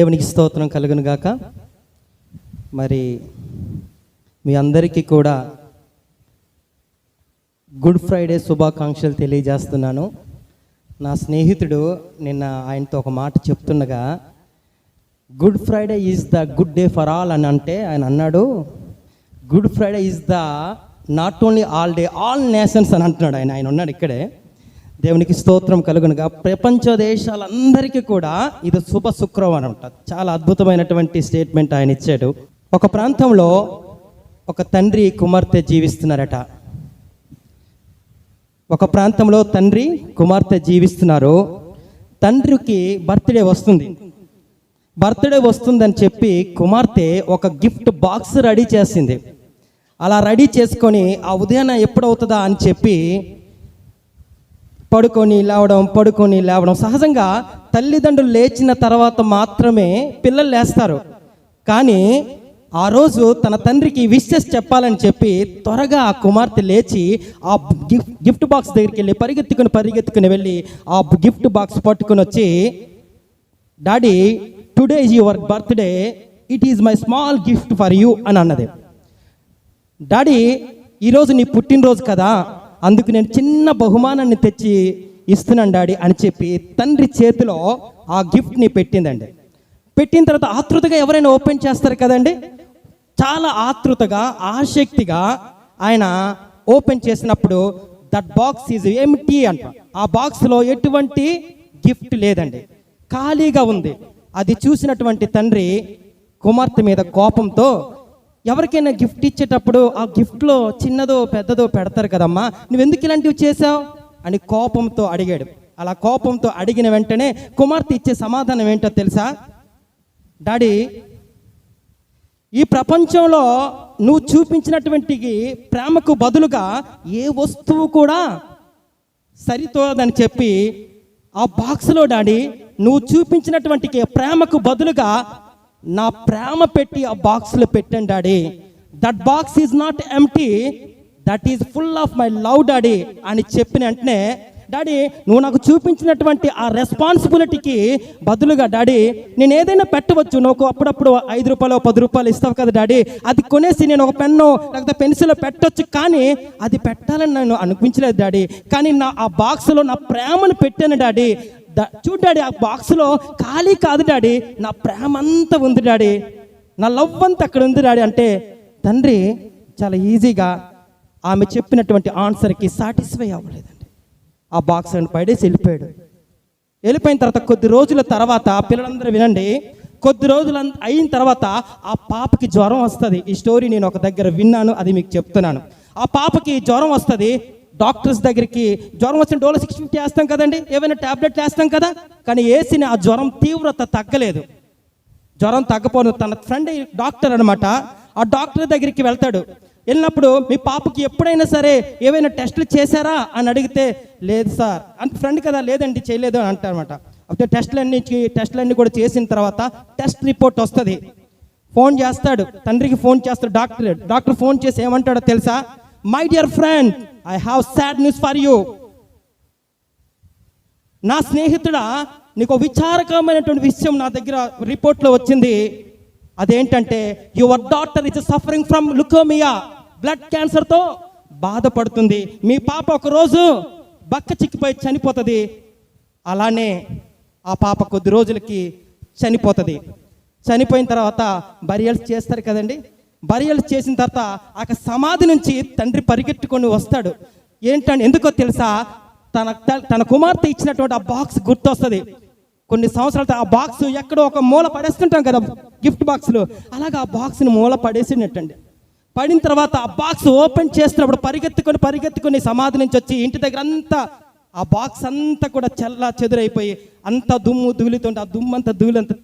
దేవునికి స్తోత్రం కలుగును గాక. మరి మీ అందరికీ కూడా గుడ్ ఫ్రైడే శుభాకాంక్షలు తెలియజేస్తున్నాను. నా స్నేహితుడు నిన్న ఆయనతో ఒక మాట చెప్తుండగా, good Friday is the good day for all అని అంటే ఆయన అన్నాడు, good Friday is the not only all day all nations అని అంటున్నాడు. ఆయన ఉన్నాడు ఇక్కడే. దేవునికి స్తోత్రం కలుగునుగా. ప్రపంచ దేశాలందరికీ కూడా ఇది శుభ శుక్రవారం అంట. చాలా అద్భుతమైనటువంటి స్టేట్మెంట్ ఆయన ఇచ్చాడు. ఒక ప్రాంతంలో ఒక తండ్రి కుమార్తె జీవిస్తున్నారట. ఒక ప్రాంతంలో తండ్రి కుమార్తె జీవిస్తున్నారు. తండ్రికి బర్త్డే వస్తుంది. బర్త్డే వస్తుందని చెప్పి కుమార్తె ఒక గిఫ్ట్ బాక్స్ రెడీ చేసింది. అలా రెడీ చేసుకొని ఆ ఉదయాన ఎప్పుడవుతుందా అని చెప్పి పడుకొని లేవడం. సహజంగా తల్లిదండ్రులు లేచిన తర్వాత మాత్రమే పిల్లలు లేస్తారు. కానీ ఆ రోజు తన తండ్రికి విషెస్ చెప్పాలని చెప్పి త్వరగా ఆ కుమార్తె లేచి ఆ గిఫ్ట్ బాక్స్ దగ్గరికి వెళ్ళి పరిగెత్తుకుని వెళ్ళి ఆ గిఫ్ట్ బాక్స్ పట్టుకుని వచ్చి, daddy today is your birthday, it is my small gift for you అని అన్నది. డాడీ ఈరోజు నీ పుట్టినరోజు కదా, అందుకు నేను చిన్న బహుమానాన్ని తెచ్చి ఇస్తున్నాను డాడీ అని చెప్పి తండ్రి చేతిలో ఆ గిఫ్ట్ని పెట్టిందండి. పెట్టిన తర్వాత ఆతృతగా ఎవరైనా ఓపెన్ చేస్తారు కదండి, చాలా ఆతృతగా ఆసక్తిగా ఆయన ఓపెన్ చేసినప్పుడు దట్ బాక్స్ ఈజ్ ఎంప్టీ అంట. ఆ బాక్స్లో ఎటువంటి గిఫ్ట్ లేదండి, ఖాళీగా ఉంది. అది చూసినటువంటి తండ్రి కుమార్తె మీద కోపంతో, ఎవరికైనా గిఫ్ట్ ఇచ్చేటప్పుడు ఆ గిఫ్ట్లో చిన్నదో పెద్దదో పెడతారు కదమ్మా, నువ్వెందుకు ఇలాంటివి చేసావు అని కోపంతో అడిగాడు. అలా కోపంతో అడిగిన వెంటనే కుమార్తె ఇచ్చే సమాధానం ఏంటో తెలుసా? డాడీ, ఈ ప్రపంచంలో నువ్వు చూపించినటువంటి ప్రేమకు బదులుగా ఏ వస్తువు కూడా సరితోదని చెప్పి ఆ బాక్స్లో డాడీ నువ్వు చూపించినటువంటి ప్రేమకు బదులుగా నా ప్రేమ పెట్టి ఆ బాక్స్లో పెట్టాను daddy. That box is not empty, that is full of my love daddy అని చెప్పిన వెంటనే, డాడీ నువ్వు నాకు చూపించినటువంటి ఆ రెస్పాన్సిబిలిటీకి బదులుగా డాడీ నేను ఏదైనా పెట్టవచ్చు, నువ్వు అప్పుడప్పుడు 5 రూపాయలు 10 రూపాయలు ఇస్తావు కదా డాడీ, అది కొనేసి నేను ఒక పెన్ను లేకపోతే పెన్సిల్ పెట్టొచ్చు, కానీ అది పెట్టాలని నేను అనిపించలేదు డాడీ. కానీ ఆ బాక్స్లో నా ప్రేమను పెట్టాను డాడీ. చూడు డాడీ, ఆ బాక్స్లో ఖాళీ కాదు డాడీ, నా ప్రేమ అంతా ఉంది డాడీ, నా లవ్ అంతా అక్కడ ఉంది డాడీ అంటే తండ్రి చాలా ఈజీగా ఆమె చెప్పినటువంటి ఆన్సర్కి సాటిస్ఫై అవ్వలేదండి. ఆ బాక్స్ అని పడేసి వెళ్ళిపోయాడు. వెళ్ళిపోయిన తర్వాత కొద్ది రోజుల తర్వాత, పిల్లలందరూ వినండి, కొద్ది రోజులు అయిన తర్వాత ఆ పాపకి జ్వరం వస్తుంది. ఈ స్టోరీ నేను ఒక దగ్గర విన్నాను, అది మీకు చెప్తున్నాను. ఆ పాపకి జ్వరం వస్తుంది. డాక్టర్స్ దగ్గరికి జ్వరం వచ్చిన డోలో 650 వేస్తాం కదండి, ఏమైనా ట్యాబ్లెట్లు వేస్తాం కదా, కానీ వేసిన ఆ జ్వరం తీవ్రత తగ్గలేదు. జ్వరం తగ్గపోను తన ఫ్రెండ్ డాక్టర్ అనమాట, ఆ డాక్టర్ దగ్గరికి వెళ్తాడు. వెళ్ళినప్పుడు మీ పాపకి ఎప్పుడైనా సరే ఏవైనా టెస్టులు చేశారా అని అడిగితే, లేదు సార్ అంటే ఫ్రెండ్ కదా, లేదండి చేయలేదు అని అంటారనమాట. అయితే టెస్టులన్నీ కూడా చేసిన తర్వాత టెస్ట్ రిపోర్ట్ వస్తుంది. ఫోన్ చేస్తాడు, తండ్రికి ఫోన్ చేస్తాడు డాక్టర్ ఫోన్ చేసి ఏమంటాడో తెలుసా? My dear friend, I have sad news for you. నా స్నేహితుడా, నీకు విచారకరమైనటువంటి విషయం నా దగ్గర రిపోర్ట్లో వచ్చింది. అదేంటంటే your daughter is suffering from leukaemia, blood క్యాన్సర్తో బాధపడుతుంది. మీ పాప ఒకరోజు బక్క చిక్కిపోయి చనిపోతుంది. అలానే ఆ పాప కొద్ది రోజులకి చనిపోతుంది. చనిపోయిన తర్వాత బరియల్స్ చేస్తారు కదండి, బరియల్స్ చేసిన తర్వాత ఆ సమాధి నుంచి తండ్రి పరిగెట్టుకొని వస్తాడు. ఏంటంటే ఎందుకో తెలుసా? తన కుమార్తె ఇచ్చినటువంటి ఆ బాక్స్ గుర్తొస్తుంది. కొన్ని సంవత్సరాల ఆ బాక్స్ ఎక్కడో ఒక మూల పడేస్తుంటాం కదా గిఫ్ట్ బాక్స్లో, అలాగా ఆ బాక్స్ని మూల పడేసినట్టండి. పడిన తర్వాత ఆ బాక్స్ ఓపెన్ చేస్తున్నప్పుడు పరిగెత్తుకొని సమాధి నుంచి వచ్చి ఇంటి దగ్గర అంతా ఆ బాక్స్ అంతా కూడా చెల్లా చెదురైపోయి అంత దుమ్ము ధూళితుంటే ఆ దుమ్మంతా ధూళంతా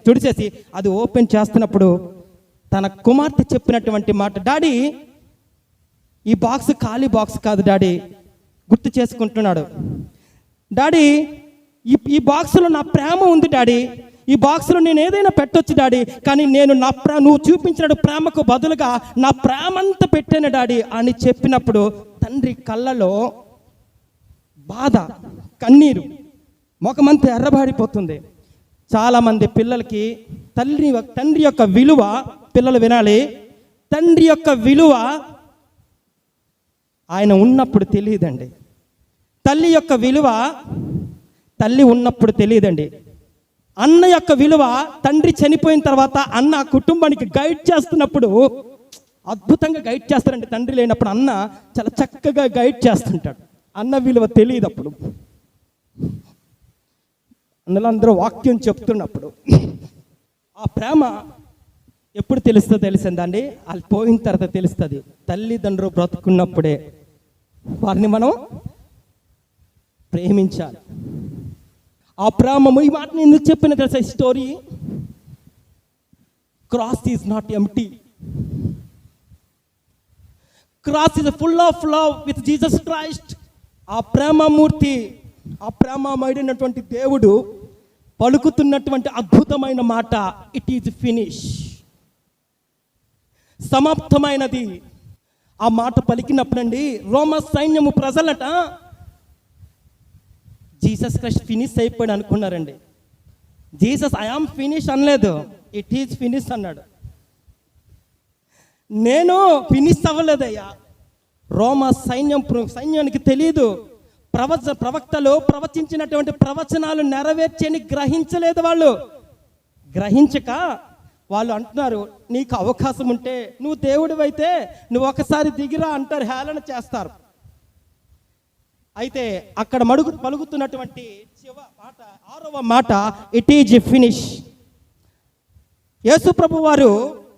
తుడిచేసి అది ఓపెన్ చేస్తున్నప్పుడు తన కుమార్తె చెప్పినటువంటి మాట, డాడీ ఈ బాక్స్ ఖాళీ బాక్స్ కాదు డాడీ, గుర్తు చేసుకుంటున్నాడు. డాడీ ఈ బాక్స్లో నా ప్రేమ ఉంది డాడీ, ఈ బాక్స్లో నేను ఏదైనా పెట్టొచ్చు డాడీ, కానీ నేను నువ్వు చూపించిన ప్రేమకు బదులుగా నా ప్రేమంతా పెట్టాను డాడీ అని చెప్పినప్పుడు తండ్రి కళ్ళలో బాధ, కన్నీరు, ముఖమంతా ఎర్రబారిపోతుంది. చాలామంది పిల్లలకి తండ్రి యొక్క విలువ, పిల్లలు వినాలి, తండ్రి యొక్క విలువ ఆయన ఉన్నప్పుడు తెలియదండి. తల్లి యొక్క విలువ తల్లి ఉన్నప్పుడు తెలియదండి. అన్న యొక్క విలువ తండ్రి చనిపోయిన తర్వాత అన్న కుటుంబానికి గైడ్ చేస్తున్నప్పుడు అద్భుతంగా గైడ్ చేస్తారండి. తండ్రి లేనప్పుడు అన్న చాలా చక్కగా గైడ్ చేస్తుంటాడు. అన్న విలువ తెలియదు అప్పుడు. అందులో అందరూ వాక్యం చెప్తున్నప్పుడు ఆ ప్రేమ ఎప్పుడు తెలుస్తుందో తెలిసిందండి, వాళ్ళు పోయిన తర్వాత తెలుస్తుంది. తల్లిదండ్రులు బ్రతుకున్నప్పుడే వారిని మనం ప్రేమించాలి. ఆ ప్రేమము, ఈ మాట నేను ఎందుకు చెప్పిన తెలుసా ఈ story? Cross is not empty. Cross is full of love with Jesus Christ. ఆ ప్రేమమూర్తి, ఆ ప్రేమమయుడైనటువంటి దేవుడు పలుకుతున్నటువంటి అద్భుతమైన మాట, ఇట్ ఈజ్ ఫినిష్, సమాప్తమైనది. ఆ మాట పలికినప్పుడండి రోమా సైన్యము ప్రజలట జీసస్ క్రైస్ట్ ఫినిష్ అయిపోయాడు అనుకున్నారండి. జీసస్ ఐ యామ్ ఫినిష్ అనలేదు, ఇట్ ఈజ్ ఫినిష్ అన్నాడు. నేను ఫినిష్ అవ్వలేదయ్యా. రోమా సైన్యానికి తెలియదు, ప్రవక్తలు ప్రవచించినటువంటి ప్రవచనాలు నెరవేర్చని గ్రహించలేదు. వాళ్ళు గ్రహించక వాళ్ళు అంటున్నారు, నీకు అవకాశం ఉంటే నువ్వు దేవుడివైతే నువ్వు ఒకసారి దిగిరా అంటారు, హేళన చేస్తారు. అయితే అక్కడ పలుకుతున్నటువంటి మాట, 6వ మాట, ఇట్ ఈజ్ ఫినిష్. యేసు ప్రభు వారు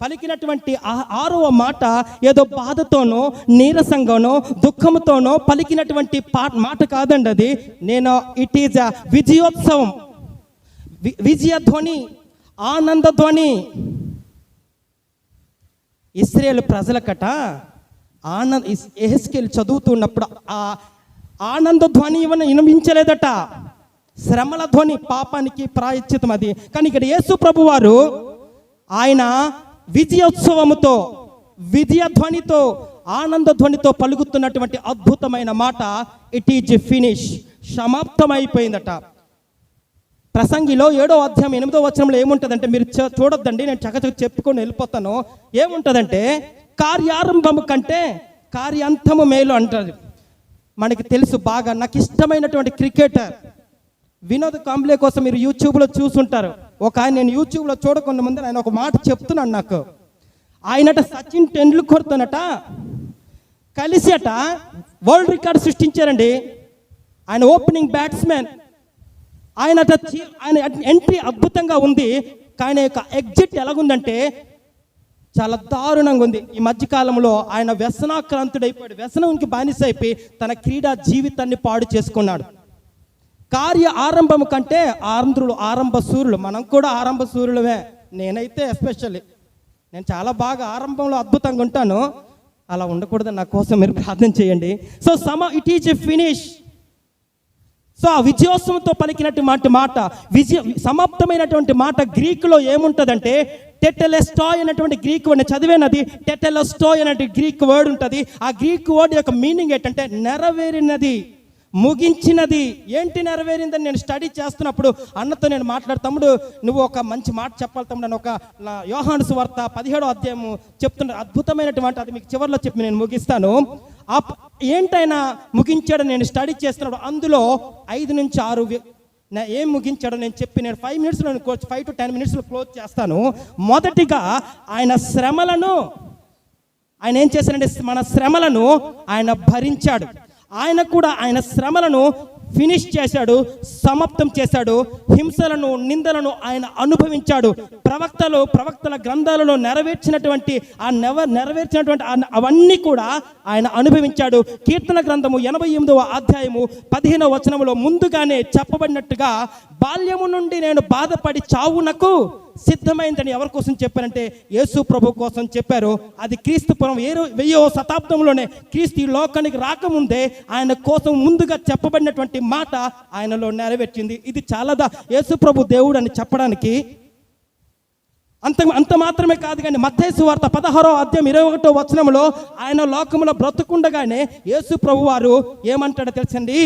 పలికినటువంటి 6వ మాట ఏదో బాధతోనో నీరసంగానో దుఃఖంతోనో పలికినటువంటి మాట కాదండి అది. ఇట్ ఈజ్ విజయోత్సవం, విజయధ్వని, ఆనందధ్వని. ఇశ్రాయేలు ప్రజలకట యెహెజ్కేలు చదువుతున్నప్పుడు ఆ ఆనంద ధ్వని వినిపించలేదట, శ్రమల ధ్వని, పాపానికి ప్రాయశ్చితం అది. కానీ ఇక్కడ యేసు ప్రభు వారు ఆయన విజయోత్సవముతో, విజయధ్వనితో, ఆనంద ధ్వనితో పలుకుతున్నటువంటి అద్భుతమైన మాట, ఇట్ ఈజ్ ఫినిష్, సమాప్తమైపోయిందట. ప్రసంగిలో 7వ అధ్యాయం 8వ వచనంలో ఏముంటుందంటే, మీరు చూడొద్దండి, నేను చకచక చెప్పుకొని వెళ్ళిపోతాను. ఏముంటుందంటే, కార్యారంభము కంటే కార్యాంతము మేలు అంటారు. మనకి తెలుసు బాగా. నాకు ఇష్టమైనటువంటి క్రికెటర్ వినోద్ కాంబ్లే కోసం మీరు యూట్యూబ్లో చూసుంటారు. నేను యూట్యూబ్లో చూడకుండా ముందు ఆయన ఒక మాట చెప్తున్నాను. నాకు ఆయనట సచిన్ టెండూల్కర్తోనట కలిసి అట వరల్డ్ రికార్డ్ సృష్టించారండి. ఆయన ఓపెనింగ్ బ్యాట్స్మెన్. ఆయన ఎంట్రీ అద్భుతంగా ఉంది, కానీ యొక్క ఎగ్జిట్ ఎలాగుందంటే చాలా దారుణంగా ఉంది. ఈ మధ్యకాలంలో ఆయన వ్యసనాక్రాంతుడైపోయాడు, వ్యసనానికి బానిస అయిపోయి తన క్రీడా జీవితాన్ని పాడు చేసుకున్నాడు. కార్య ఆరంభము కంటే ఆరంభ సూర్యులు, మనం కూడా ఆరంభ సూర్యులమే. నేనైతే ఎస్పెషల్లీ నేను చాలా బాగా ఆరంభంలో అద్భుతంగా ఉంటాను. అలా ఉండకూడదు, నా కోసం మీరు ప్రార్థన చేయండి. So it is a finish. So ఆ విజయోత్సవంతో పలికినటువంటి మాట, సమాప్తమైనటువంటి మాట గ్రీకులో ఏముంటుందంటే టెటెలెస్టాయ్ అనేటువంటి గ్రీక్ వర్డ్ చదివేనది. టెటెలెస్టాయ్ అనేటువంటి గ్రీక్ వర్డ్ ఉంటుంది. ఆ గ్రీక్ వర్డ్ యొక్క మీనింగ్ ఏంటంటే నెరవేరినది, ముగించినది. ఏంటి నెరవేరిందని నేను స్టడీ చేస్తున్నప్పుడు అన్నతో నేను తమ్ముడు నువ్వు ఒక మంచి మాట చెప్పాలి తమ్ముడు అని ఒక యోహాను సువార్త 17వ అధ్యాయము చెప్తున్నా, అద్భుతమైనటువంటి, అది మీకు చివరిలో చెప్పి నేను ముగిస్తాను. ఏంటైనా ముగించాడో నేను స్టడీ చేస్తున్నాడు. అందులో 5 నుంచి 6 ఏం ముగించాడో నేను చెప్పి నేను 5 మినిట్స్లో 5 to 10 మినిట్స్లో క్లోజ్ చేస్తాను. మొదటిగా ఆయన శ్రమలను ఆయన ఏం చేశాడంటే మన శ్రమలను ఆయన భరించాడు. ఆయన కూడా ఆయన శ్రమలను ఫినిష్ చేశాడు, సమాప్తం చేశాడు. హింసలను, నిందలను ఆయన అనుభవించాడు. ప్రవక్తల గ్రంథాలలో నెరవేర్చినటువంటి అవన్నీ కూడా ఆయన అనుభవించాడు. కీర్తన గ్రంథము 88వ అధ్యాయము 15వ వచనములో ముందుగానే చెప్పబడినట్టుగా బాల్యము నుండి నేను బాధపడి చావునకు సిద్ధమైందని ఎవరి కోసం చెప్పారంటే యేసు ప్రభు కోసం చెప్పారు. అది క్రీస్తుపురం 1000వ శతాబ్దంలోనే, క్రీస్తు ఈ లోకానికి రాకముందే ఆయన కోసం ముందుగా చెప్పబడినటువంటి మాట ఆయనలో నెరవేర్చింది. ఇది చాలాదా యేసు ప్రభు దేవుడు అని చెప్పడానికి? అంత మాత్రమే కాదు కానీ మత్తయి సువార్త 16వ అధ్యాయం 21వ వచనంలో ఆయన లోకంలో బ్రతుకుండగానే యేసు ప్రభు వారు ఏమంటాడో తెలుసండి,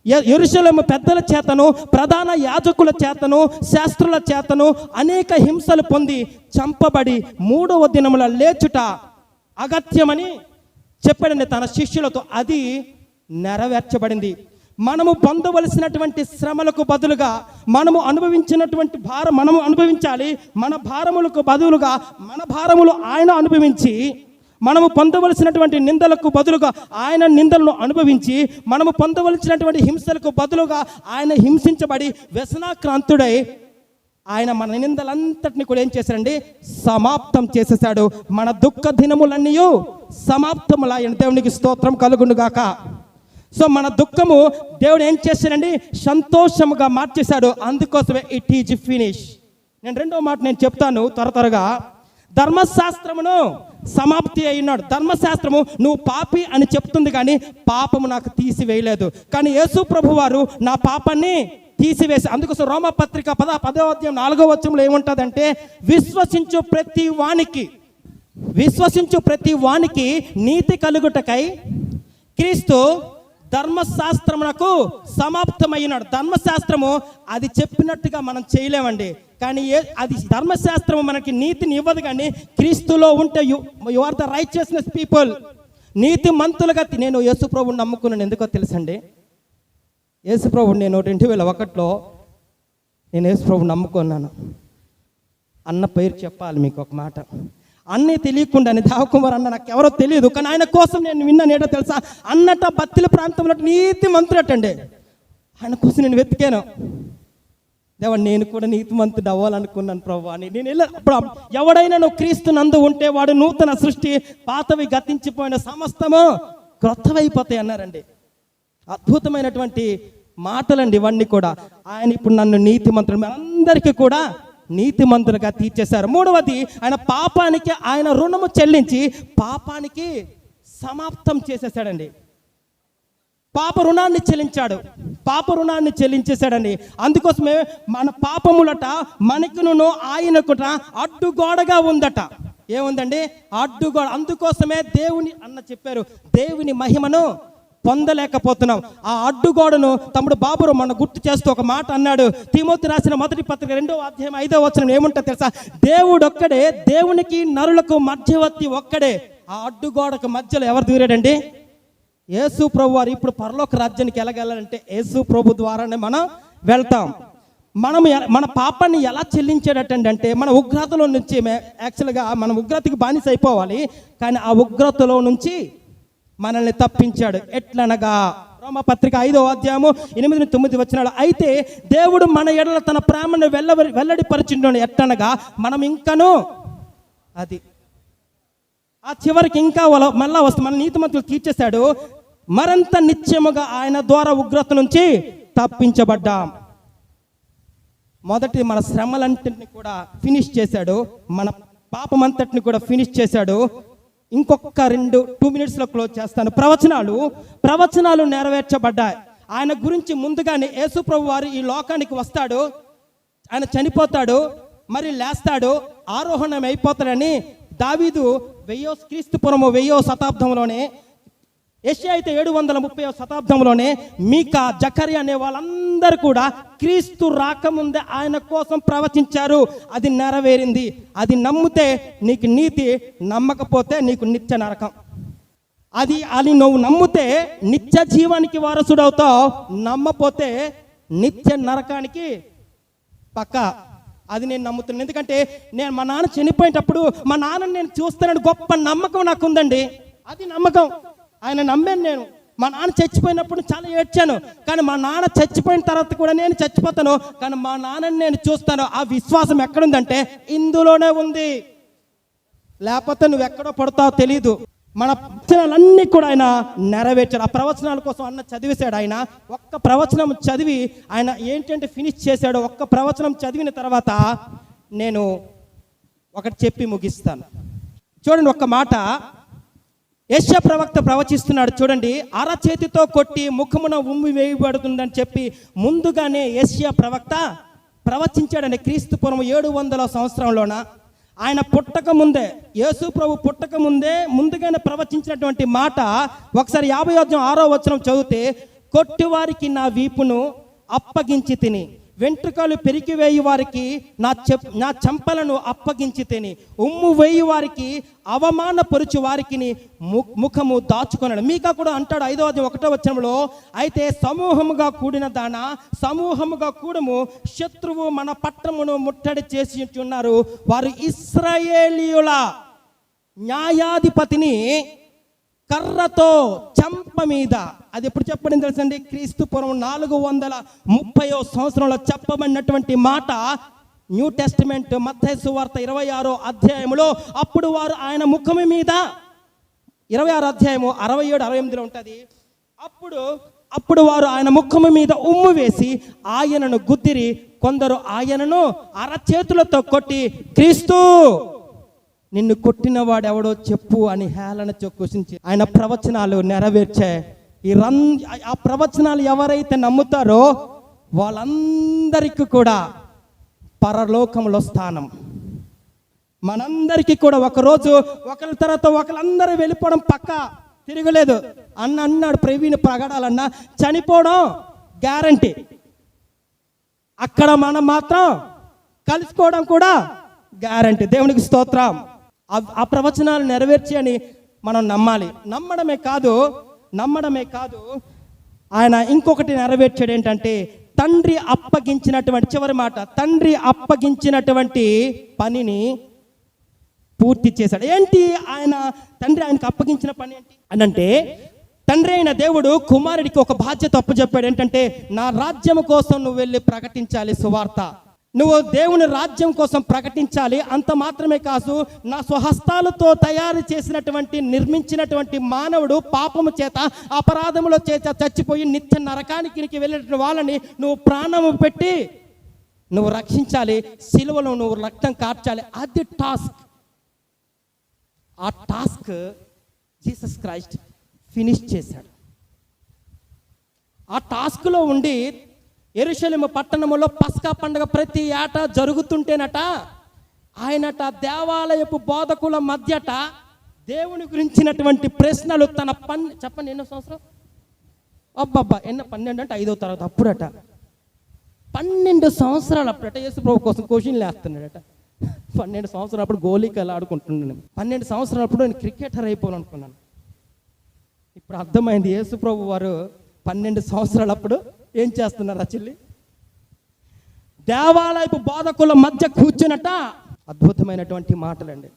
యెరూషలేము పెద్దల చేతను, ప్రధాన యాజకుల చేతను, శాస్త్రుల చేతను అనేక హింసలు పొంది చంపబడి 3వ దినముల లేచుట అగత్యమని చెప్పాడండి తన శిష్యులతో. అది నెరవేర్చబడింది. మనము పొందవలసినటువంటి శ్రమలకు బదులుగా మనము అనుభవించినటువంటి భారం మనము అనుభవించాలి. మన భారములకు బదులుగా మన భారములు ఆయన అనుభవించి, మనము పొందవలసినటువంటి నిందలకు బదులుగా ఆయన నిందలను అనుభవించి, మనము పొందవలసినటువంటి హింసలకు బదులుగా ఆయన హింసించబడి వ్యసనాక్రాంతుడై ఆయన మన నిందలంతటిని కూడా ఏం చేశాడండి? సమాప్తం చేసేసాడు. మన దుఃఖ దినములన్నీ సమాప్తములాయన. దేవునికి స్తోత్రం కలుగునుగాక. సో మన దుఃఖము దేవుడు ఏం చేశాడండి? సంతోషముగా మార్చేశాడు. అందుకోసమే ఇట్ ఈజ్ ఫినిష్. నేను రెండో మాట నేను చెప్తాను త్వరగా. ధర్మశాస్త్రమును సమాప్తి అయినాడు. ధర్మశాస్త్రము నువ్వు పాపి అని చెప్తుంది, కానీ పాపము నాకు తీసివేయలేదు. కానీ యేసు ప్రభు వారు నా పాపాన్ని తీసివేసి, అందుకోసం రోమపత్రిక 10వ అధ్యాయం 4వ వచనంలో ఏముంటుందంటే, విశ్వసించు ప్రతి వానికి నీతి కలుగుటకై క్రీస్తు ధర్మశాస్త్రమునకు సమాప్తమైనాడు. ధర్మశాస్త్రము అది చెప్పినట్టుగా మనం చేయలేమండి. కానీ అది ధర్మశాస్త్రము మనకి నీతిని ఇవ్వదు. కానీ క్రీస్తులో ఉంటే you are the righteousness people. నీతి మంతులుగా. నేను యేసు ప్రభువుని నమ్ముకున్నాను. ఎందుకో తెలుసండి, యేసు ప్రభువుని నేను 2001లో నేను యేసు ప్రభువుని నమ్ముకున్నాను. అన్న పేరు చెప్పాలి మీకు ఒక మాట. అన్నీ తెలియకుండానే దేవకుమార్ అన్న నాకు ఎవరో తెలియదు, కానీ ఆయన కోసం నేను విన్నాను. ఏంటో తెలుసా? అన్నట బత్తిల ప్రాంతంలో నీతి మంత్రుడటండి. ఆయన కోసం నేను వెతికాను. దేవా, నేను కూడా నీతి మంత్రుడు అవ్వాలనుకున్నాను ప్రభు అని నేను అప్పుడు ఎవడైనా నువ్వు క్రీస్తు నందు ఉంటే వాడు నూతన సృష్టి, పాతవి గతించిపోయిన సమస్తము క్రొత్తవైపోతాయి అన్నారండి. అద్భుతమైనటువంటి మాటలండి ఇవన్నీ కూడా. ఆయన ఇప్పుడు నన్ను నీతి మంత్రుడు అందరికీ కూడా నీతి మంత్రులుగా తీర్చేశారు. 3వది, ఆయన పాపానికి ఆయన రుణము చెల్లించి పాపానికి సమాప్తం చేసేసాడండి. పాప రుణాన్ని చెల్లించేశాడండి. అందుకోసమే మన పాపములట మనకును ఆయనకుట అడ్డుగోడగా ఉందట. ఏముందండి? అడ్డుగోడ. అందుకోసమే దేవుని అన్న చెప్పారు, దేవుని మహిమను పొందలేకపోతున్నాం. ఆ అడ్డుగోడను తమ్ముడు బాబురు మన గుర్తు చేస్తూ ఒక మాట అన్నాడు. తిమోతి రాసిన 1వ పత్రిక 2వ అధ్యాయం 5వ వచనం ఏముంటో తెలుసా? దేవుడు ఒక్కడే, దేవునికి నరులకు మధ్యవర్తి ఒక్కడే. ఆ అడ్డుగోడకు మధ్యలో ఎవరు దూరాడండి? యేసు ప్రభు వారు. ఇప్పుడు పరలోక రాజ్యానికి ఎలాగెళ్ళాలంటే యేసు ప్రభు ద్వారానే మనం వెళ్తాం. మన పాపాన్ని ఎలా చెల్లించేటట్టంటే మన ఉగ్రతలో నుంచి, యాక్చువల్గా మనం ఉగ్రతకి బానిస అయిపోవాలి, కానీ ఆ ఉగ్రతలో నుంచి మనల్ని తప్పించాడు. ఎట్లనగా రోమపత్రిక 5వ అధ్యాయము 8-9 వచనాలు, అయితే దేవుడు మన ఎడల తన ప్రేమను వెల్లడిపరిచిండు. ఎట్లనగా మనం ఇంకను అది ఆ చివరికి ఇంకా మళ్ళా వస్తుంది. మన నీతిమంతులు తీర్చేశాడు. మరింత నిత్యముగా ఆయన ద్వారా ఉగ్రత నుంచి తప్పించబడ్డాం. మొదటి మన శ్రమలంటిని కూడా ఫినిష్ చేశాడు. మన పాపమంతటిని కూడా ఫినిష్ చేశాడు. ఇంకొక 2 మినిట్స్లో క్లోజ్ చేస్తాను. ప్రవచనాలు నెరవేర్చబడ్డాయి. ఆయన గురించి ముందుగానే యేసు ప్రభు వారు ఈ లోకానికి వస్తాడు, ఆయన చనిపోతాడు, మరి లేస్తాడు, ఆరోహణం అయిపోతాడని దావీదు క్రీస్తుపురము 1000వ శతాబ్దంలోనే, యెషయా అయితే 730వ శతాబ్దంలోనే, మీకా, జకర్యా అనే వాళ్ళందరూ కూడా క్రీస్తు రాకముందే ఆయన కోసం ప్రవచించారు. అది నెరవేరింది. అది నమ్మితే నీకు నీతి, నమ్మకపోతే నీకు నిత్య నరకం. అది నువ్వు నమ్మితే నిత్య జీవానికి వారసుడవుతావు, నమ్మపోతే నిత్య నరకానికి పక్క. అది నేను నమ్ముతున్నాను. ఎందుకంటే నేను మా నాన్న చనిపోయేటప్పుడు మా నాన్నని నేను చూస్తానని గొప్ప నమ్మకం నాకు ఉందండి. అది నమ్మకం. ఆయన నమ్మాను నేను. మా నాన్న చచ్చిపోయినప్పుడు చాలా ఏడ్చాను, కానీ మా నాన్న చచ్చిపోయిన తర్వాత కూడా నేను చచ్చిపోతాను, కానీ మా నాన్నని నేను చూస్తాను. ఆ విశ్వాసం ఎక్కడుందంటే ఇందులోనే ఉంది. లేకపోతే నువ్వు ఎక్కడో పడతావో తెలీదు. మన ప్రవచనాలన్నీ కూడా ఆయన నెరవేర్చాడు. ఆ ప్రవచనాల కోసం అన్న చదివేశాడు. ఆయన ఒక్క ప్రవచనం చదివి ఆయన ఏంటంటే ఫినిష్ చేశాడు. ఒక్క ప్రవచనం చదివిన తర్వాత నేను ఒకటి చెప్పి ముగిస్తాను. చూడండి, ఒక్క మాట యెషయా ప్రవక్త ప్రవచిస్తున్నాడు. చూడండి, అరచేతితో కొట్టి ముఖమున ఉమ్మి వేయబడుతుందని చెప్పి ముందుగానే యెషయా ప్రవక్త ప్రవచించాడండి. క్రీస్తుపురం 700వ సంవత్సరంలోన ఆయన పుట్టక ముందే, యేసు ప్రభు పుట్టక ముందే ముందుగానే ప్రవచించినటువంటి మాట. ఒకసారి 50వ అధ్యాయం 6వ వచనం చదివితే, కొట్టువారికి నా వీపును అప్పగించి తిని, వెంట్రుకలు పెరికివేయి వారికి నా చెంపలను అప్పగించి తిని, ఉమ్ము వేయి వారికి అవమానపరుచు వారికి ముఖము దాచుకొనడు. మీకా కూడా అంటాడు 5:1 అయితే సమూహముగా కూడిన దాన సమూహముగా కూడము, శత్రువు మన పట్టణమును ముట్టడి చేసి ఉన్నారు. వారు ఇశ్రాయేలీయుల న్యాయాధిపతిని కర్రతో చెంప మీద, అది ఎప్పుడు చెప్పడం తెలుసండి? క్రీస్తు పూర్వం 430 చెప్పబడినటువంటి మాట న్యూ టెస్టిమెంట్ మత్తయి సువార్త 26 అప్పుడు వారు ఆయన ముఖము మీద, 26 67-68 ఉంటుంది. అప్పుడు వారు ఆయన ముఖము మీద ఉమ్ము వేసి ఆయనను గుద్దిరి, కొందరు ఆయనను అరచేతులతో కొట్టి, క్రీస్తు నిన్ను కొట్టిన వాడెవడో చెప్పు అని హేళన క్వశ్చన్ ఆయన ప్రవచనాలు నెరవేర్చే ఆ ప్రవచనాలు ఎవరైతే నమ్ముతారో వాళ్ళందరికీ కూడా పరలోకంలో స్థానం. మనందరికీ కూడా ఒకరోజు ఒకరి తర్వాత ఒకరందరూ వెళ్ళిపోవడం పక్క, తిరగలేదు. అన్నాడు ప్రవీణ్ ప్రగడాలన్నా, చనిపోవడం గ్యారంటీ. అక్కడ మనం మాత్రం కలుసుకోవడం కూడా గ్యారంటీ. దేవునికి స్తోత్రం. ఆ ప్రవచనాలు నెరవేర్చి అని మనం నమ్మాలి. నమ్మడమే కాదు ఆయన ఇంకొకటి నెరవేర్చాడు. ఏంటంటే తండ్రి అప్పగించినటువంటి, చివరి మాట, తండ్రి అప్పగించినటువంటి పనిని పూర్తి చేశాడు. ఏంటి తండ్రి ఆయనకు అప్పగించిన పని ఏంటి అనంటే, తండ్రి అయిన దేవుడు కుమారుడికి ఒక బాధ్యత అప్పచెప్పాడు. ఏంటంటే నా రాజ్యం కోసం నువ్వు వెళ్ళి ప్రకటించాలి సువార్త. నువ్వు దేవుని రాజ్యం కోసం ప్రకటించాలి. అంత మాత్రమే కాదు, నా స్వహస్తాలతో తయారు చేసినటువంటి నిర్మించినటువంటి మానవుడు పాపము చేత అపరాధముల చేత చచ్చిపోయి నిత్య నరకానికి వెళ్ళిన వాళ్ళని నువ్వు ప్రాణము పెట్టి నువ్వు రక్షించాలి. సిలువలో నువ్వు రక్తం కార్చాలి. అది టాస్క్. ఆ టాస్క్ జీసస్ క్రైస్ట్ ఫినిష్ చేశాడు. ఆ టాస్క్లో ఉండి యెరూషలేము పట్టణములో పస్కా పండుగ ప్రతి ఏటా జరుగుతుంటేనట, ఆయనట దేవాలయపు బోధకుల మధ్యట దేవుని గురించినటువంటి ప్రశ్నలు తన చెప్పండి ఎన్నో సంవత్సరం? 12 అంటే 5వ తరగతి అప్పుడట. 12 సంవత్సరాలు అప్పుడట యేసు ప్రభు కోసం క్వశ్చన్లు వేస్తున్నాడట. 12 సంవత్సరాలు అప్పుడు గోళీకలు ఆడుకుంటున్నాను. 12 సంవత్సరాలు అప్పుడు నేను క్రికెటర్ అయిపోవాలనుకున్నాను. ఇప్పుడు అర్థమైంది యేసు ప్రభు వారు 12 సంవత్సరాలు అప్పుడు ఏం చేస్తున్నారు. చెల్లి దేవాలయపు బోధకుల మధ్య కూర్చున్నట. అద్భుతమైనటువంటి మాటలండి.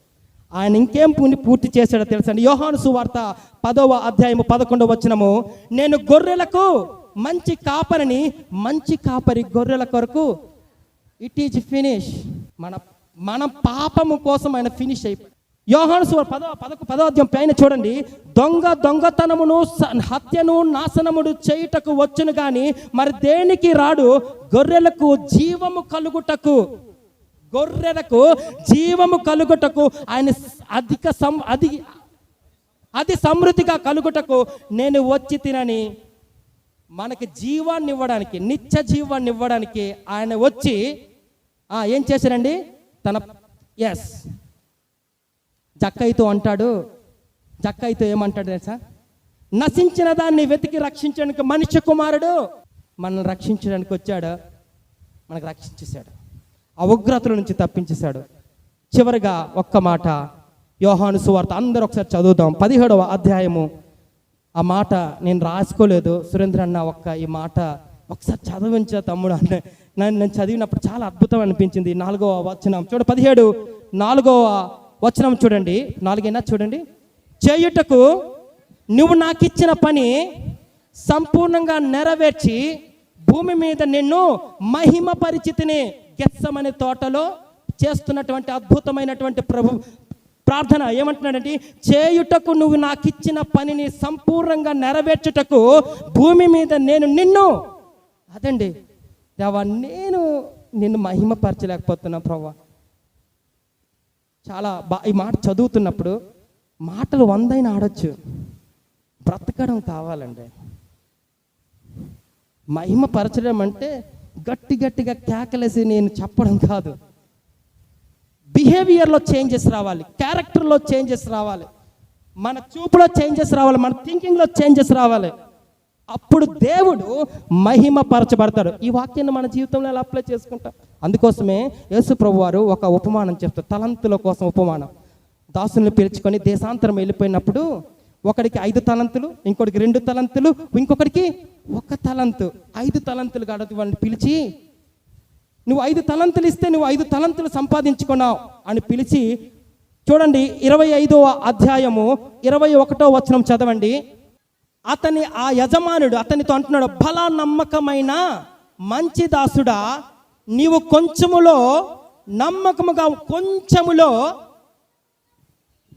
ఆయన ఇంకేం పూర్తి చేశాడో తెలుసండి. యోహాను సువార్త 10:11 నేను గొర్రెలకు మంచి కాపరిని, మంచి కాపరి గొర్రెల కొరకు ఇట్ ఈజ్ ఫినిష్. మన పాపము కోసం ఆయన ఫినిష్ అయిపోయి. యోహాను సువార్త 10వ పైన చూడండి, దొంగతనమును హత్యను నాశనమును చేయుటకు వచ్చును కానీ మరి దేనికి రాడు, గొర్రెలకు జీవము కలుగుటకు ఆయన అది సమృద్ధిగా కలుగుటకు నేను వచ్చి తినని. మనకి జీవాన్ని ఇవ్వడానికి, నిత్య జీవాన్ని ఇవ్వడానికి ఆయన వచ్చి ఏం చేశారండి? జక్కయితో అంటాడు. జక్కయితో ఏమంటాడు తెలుసా? నశించిన దాన్ని వెతికి రక్షించడానికి మనిషి కుమారుడు మనల్ని రక్షించడానికి వచ్చాడు. మనకు రక్షించేశాడు, ఆ ఉగ్రతల నుంచి తప్పించేశాడు. చివరిగా ఒక్క మాట యోహాను సువార్త అందరూ ఒకసారి చదువుదాం. 17వ అధ్యాయము. ఆ మాట నేను రాసుకోలేదు. సురేంద్ర అన్న ఈ మాట ఒకసారి చదివించా తమ్ముడు అన్న. నేను చదివినప్పుడు చాలా అద్భుతం అనిపించింది. 4వ వచనం చూడ 17 4వ వచనం చూడండి. 4 చూడండి. చేయుటకు నువ్వు నాకు ఇచ్చిన పని సంపూర్ణంగా నెరవేర్చి భూమి మీద నిన్ను మహిమ పరిచితిని. గెత్సెమనే తోటలో చేస్తున్నటువంటి అద్భుతమైనటువంటి ప్రార్థన ఏమంటున్నాడంటే, చేయుటకు నువ్వు నాకు ఇచ్చిన పనిని సంపూర్ణంగా నెరవేర్చుటకు భూమి మీద నేను నిన్ను, అదండి దేవా, నేను నిన్ను మహిమపరచలేకపోతున్నా ప్రభా. చాలా ఈ మాట చదువుతున్నప్పుడు మాటలు 100 ఆడొచ్చు, బ్రతకడం కావాలండి. మహిమపరచడం అంటే గట్టిగా కేకలేసి నేను చెప్పడం కాదు. బిహేవియర్లో చేంజెస్ రావాలి, క్యారెక్టర్లో చేంజెస్ రావాలి, మన చూపులో చేంజెస్ రావాలి, మన థింకింగ్లో చేంజెస్ రావాలి. అప్పుడు దేవుడు మహిమపరచబడతాడు. ఈ వాక్యాన్ని మన జీవితంలో ఎలా అప్లై చేసుకుంటాం? అందుకోసమే యేసు ప్రభు వారు ఒక ఉపమానం చెప్తారు, తలంతుల కోసం ఉపమానం. దాసుల్ని పిలుచుకొని దేశాంతరం వెళ్ళిపోయినప్పుడు ఒకడికి 5 తలంతులు, ఇంకొకటికి 2 తలంతులు, ఇంకొకటికి 1 తలంతు. 5 తలంతులు కాదు వాళ్ళని పిలిచి, నువ్వు 5 తలంతులు ఇస్తే నువ్వు 5 తలంతులు సంపాదించుకున్నావు అని పిలిచి, చూడండి 25వ అధ్యాయము 21వ వచనం చదవండి. ఆ యజమానుడు అతనితో అంటున్నాడు, బలా నమ్మకమైన మంచి దాసుడా, నీవు కొంచెములో నమ్మకముగా, కొంచెములో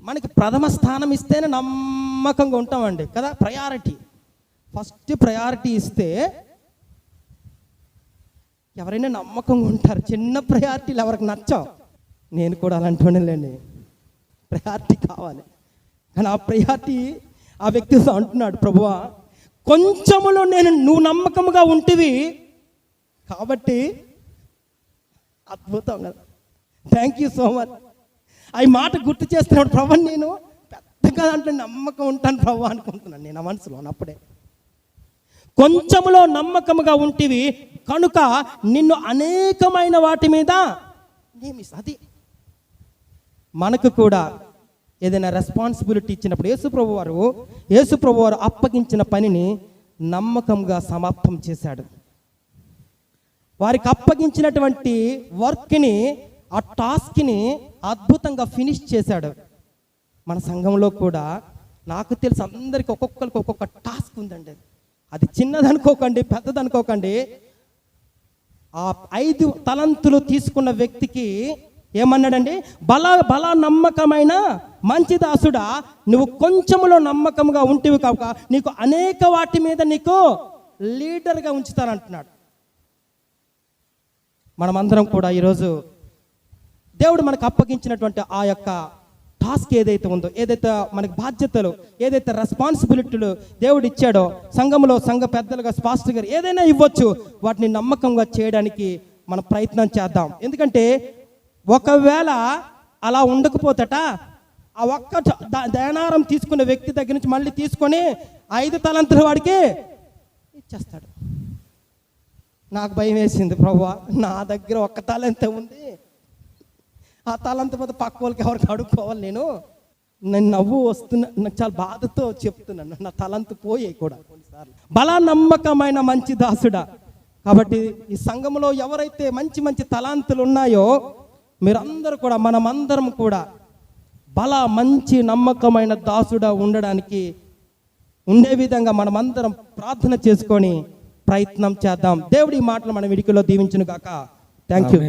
మనకి ప్రథమ స్థానం ఇస్తేనే నమ్మకంగా ఉంటామండి కదా. ఫస్ట్ ప్రయారిటీ ఇస్తే ఎవరైనా నమ్మకంగా ఉంటారు. చిన్న ప్రయారిటీలు ఎవరికి నచ్చావు. నేను కూడా అలాంటి ప్రయారిటీ కావాలి. కానీ ఆ ప్రయారిటీ ఆ వ్యక్తితో అంటున్నాడు, ప్రభువా కొంచెములో నువ్వు నమ్మకంగా ఉంటివి కాబట్టి. అద్భుతం కదా, థ్యాంక్ యూ సో మచ్. ఈ మాట గుర్తు చేస్తున్నాడు. ప్రభు నేను పెద్దగా అంటే నమ్మకం ఉంటాను ప్రభు అనుకుంటున్నాను నేను ఆ మనసులో. అప్పుడే కొంచెములో నమ్మకముగా ఉంటివి కనుక నిన్ను అనేకమైన వాటి మీద అది మనకు కూడా ఏదైనా రెస్పాన్సిబిలిటీ ఇచ్చినప్పుడు యేసు ప్రభు వారు అప్పగించిన పనిని నమ్మకంగా సమాప్తం చేశాడు. వారికి అప్పగించినటువంటి వర్క్ని, ఆ టాస్క్ని అద్భుతంగా ఫినిష్ చేశాడు. మన సంఘంలో కూడా నాకు తెలిసి అందరికీ ఒక్కొక్కరికి ఒక్కొక్క టాస్క్ ఉందండి. అది చిన్నదనుకోకండి, పెద్దదనుకోకండి. ఆ 5 తలంతులు తీసుకున్న వ్యక్తికి ఏమన్నాడండి, బలా నమ్మకమైన మంచి దాసుడా, నువ్వు కొంచెములో నమ్మకంగా ఉంటివి కాక నీకు అనేక వాటి మీద నీకు లీడర్గా ఉంచుతానంటున్నాడు. మనమందరం కూడా ఈరోజు దేవుడు మనకు అప్పగించినటువంటి ఆ యొక్క టాస్క్ ఏదైతే ఉందో, ఏదైతే మనకి బాధ్యతలు, ఏదైతే రెస్పాన్సిబిలిటీలు దేవుడు ఇచ్చాడో, సంఘ పెద్దలుగా పాస్టర్ గారు ఏదైనా ఇవ్వచ్చు, వాటిని నమ్మకంగా చేయడానికి మనం ప్రయత్నం చేద్దాం. ఎందుకంటే ఒకవేళ అలా ఉండకపోతట ఆ ఒక్క దేనారం తీసుకున్న వ్యక్తి దగ్గర నుంచి మళ్ళీ తీసుకొని 5 తలంతుల వాడికి ఇచ్చేస్తాడు. నాకు భయం వేసింది, ప్రభువా నా దగ్గర 1 తలంతే ఉంది, ఆ తలంత పోతే పక్క వాళ్ళకి ఎవరికి అడుక్కోవాలి. నేను నవ్వు వస్తున్నా, నాకు చాలా బాధతో చెప్తున్నాను, నా తలంతు పోయే కూడా కొన్నిసార్లు. బలా నమ్మకమైన మంచి దాసుడా. కాబట్టి ఈ సంఘంలో ఎవరైతే మంచి మంచి తలాంతులు ఉన్నాయో మీరందరూ కూడా, మనమందరం కూడా మంచి నమ్మకమైన దాసుడా ఉండడానికి ఉండే విధంగా మనమందరం ప్రార్థన చేసుకొని ప్రయత్నం చేద్దాం. దేవుడి మాటలు మన విడికిలో దీవించును గాక. Thank you.